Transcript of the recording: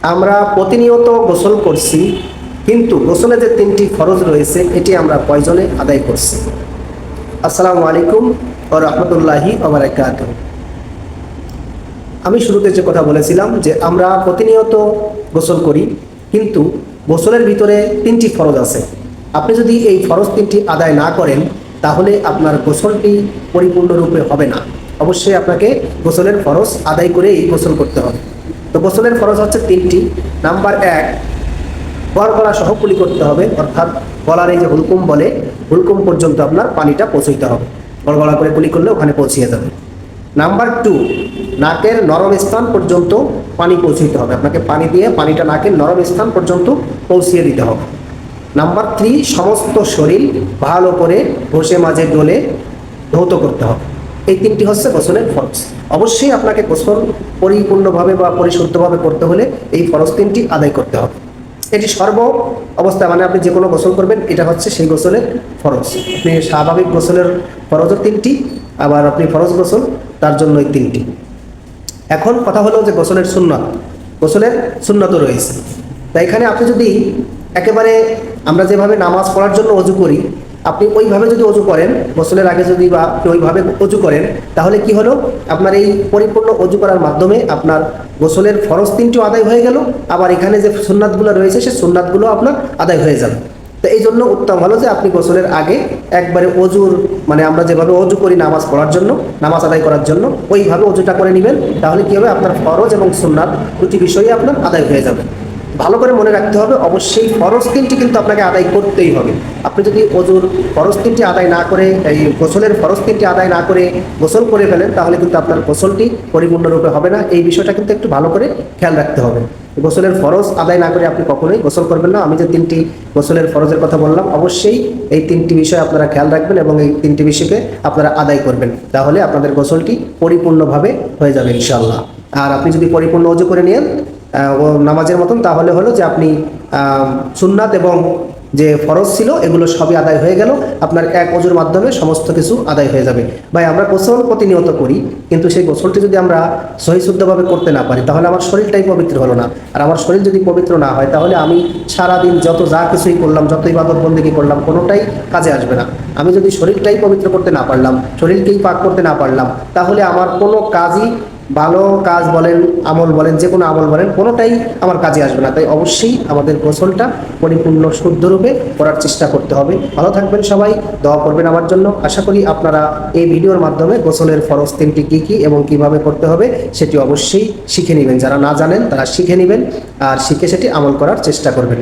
আমরা প্রতিনিয়ত গোসল করছি, কিন্তু গোসলে যে 3টি ফরজ রয়েছে এটি আমরা কয়জনে আদায় করছি? আসসালামু আলাইকুম ওয়া রাহমাতুল্লাহি ওয়া বারাকাতুহু। আমি শুরুতে যে কথা বলেছিলাম যে আমরা প্রতিনিয়ত গোসল করি, কিন্তু গোসলের ভিতরে 3টি ফরজ আছে। আপনি যদি এই ফরজ 3টি আদায় না করেন তাহলে আপনার গোসলটি পরিপূর্ণরূপে হবে না। অবশ্যই আপনাকে গোসলের ফরজ আদায় করেই গোসল করতে হবে। তো গোসলের ফরজ হচ্ছে 3টি। নাম্বার 1, গড়গড়া সহ কুলি করতে হবে, অর্থাৎ গলার এই যে হুলকুম বলে, হুলকুম পর্যন্ত আপনার পানিটা পৌঁছাইতে হবে। গড়গড়া করে কুলি করলে ওখানে পৌঁছিয়ে যাবে। নাম্বার 2, নাকের নরম স্থান পর্যন্ত পানি পৌঁছাইতে হবে। আপনাকে পানি দিয়ে পানিটা নাকের নরম স্থান পর্যন্ত পৌঁছিয়ে দিতে হবে। নাম্বার 3, সমস্ত শরীর ভালো করে ঘষে মাজে ডলে ধৌত করতে হবে। এই 3টি হচ্ছে গোসলের ফরজ। অবশ্যই আপনাকে গোসল পরিপূর্ণভাবে বা পরিশুদ্ধভাবে করতে হলে এই ফরজ 3টি আদায় করতে হবে। এটি সর্ব অবস্থায়, মানে আপনি যে কোনো গোসল করবেন এটা হচ্ছে সেই গোসলের ফরজ। আপনি স্বাভাবিক গোসলের ফরজও 3টি, আবার আপনি ফরজ গোসল তার জন্য এই 3টি। এখন কথা হলো যে গোসলের সুন্নত, গোসলের সুন্নতও রয়েছে। তাই এখানে আপনি যদি একেবারে আমরা যেভাবে নামাজ পড়ার জন্য অজু করি, আপনি ওইভাবে যদি অজু করেন, গোসলের আগে যদি বা আপনি ওইভাবে অজু করেন, তাহলে কি হলো, আপনার এই পরিপূর্ণ অজু করার মাধ্যমে আপনার গোসলের ফরজ 3টিও আদায় হয়ে গেল, আবার এখানে যে সুন্নাতগুলো রয়েছে সেই সুন্নাতগুলো আপনার আদায় হয়ে যাবে। তো এই জন্য উত্তম হলো যে আপনি গোসলের আগে একবারে অজুর, মানে আমরা যেভাবে অজু করি নামাজ পড়ার জন্য, নামাজ আদায় করার জন্য, ওইভাবে অজুটা করে নেবেন। তাহলে কি হবে, আপনার ফরজ এবং সুন্নাত দুটি বিষয়ই আপনার আদায় হয়ে যাবে। ভালো করে মনে রাখতে হবে, অবশ্যই ফরজ 3টি কিন্তু আপনাকে আদায় করতেই হবে। আপনি যদি অজুর ফরজ 3টি আদায় না করে, এই গোসলের ফরজ 3টি আদায় না করে গোসল করে ফেলেন, তাহলে কিন্তু আপনার গোসলটি পরিপূর্ণরূপে হবে না। এই বিষয়টা কিন্তু একটু ভালো করে খেয়াল রাখতে হবে। গোসলের ফরজ আদায় না করে আপনি কখনোই গোসল করবেন না। আমি যে 3টি গোসলের ফরজের কথা বললাম, অবশ্যই এই 3টি বিষয় আপনারা খেয়াল রাখবেন এবং এই 3টি বিষয়কে আপনারা আদায় করবেন। তাহলে আপনাদের গোসলটি পরিপূর্ণভাবে হয়ে যাবে ইনশাআল্লাহ। আর আপনি যদি পরিপূর্ণ অজু করে নেন নামাজের মতন, তাহলে হলো যে আপনি সুন্নাত এবং যে ফরজ ছিল এগুলো সবই আদায় হয়ে গেল। আপনার এক অজুর মাধ্যমে সমস্ত কিছু আদায় হয়ে যাবে। ভাই, আমরা গোসল প্রতিনিয়ত করি, কিন্তু সেই গোসলটি যদি আমরা সহিশুদ্ধভাবে করতে না পারি, তাহলে আমার শরীরটাই পবিত্র হলো না। আর আমার শরীর যদি পবিত্র না হয়, তাহলে আমি সারাদিন যত যা কিছুই করলাম, যত ইবাদত বন্দেগী করলাম, কোনোটাই কাজে আসবে না। আমি যদি শরীরটাই পবিত্র করতে না পারলাম, শরীরকেই পাক করতে না পারলাম, তাহলে আমার কোনো কাজই, ভালো কাজ বলেন, আমল বলেন, যে কোনো আমল বলেন, কোনোটাই আমার কাজে আসবে না। তাই অবশ্যই আমাদের গোসলটা পরিপূর্ণ শুদ্ধরূপে করার চেষ্টা করতে হবে। ভালো থাকবেন সবাই, দোয়া করবেন আমার জন্য। আশা করি আপনারা এই ভিডিওর মাধ্যমে গোসলের ফরজ 3টি কী কী এবং কিভাবে করতে হবে সেটি অবশ্যই শিখে নেবেন। যারা না জানেন তারা শিখে নেবেন, আর শিখে সেটি আমল করার চেষ্টা করবেন।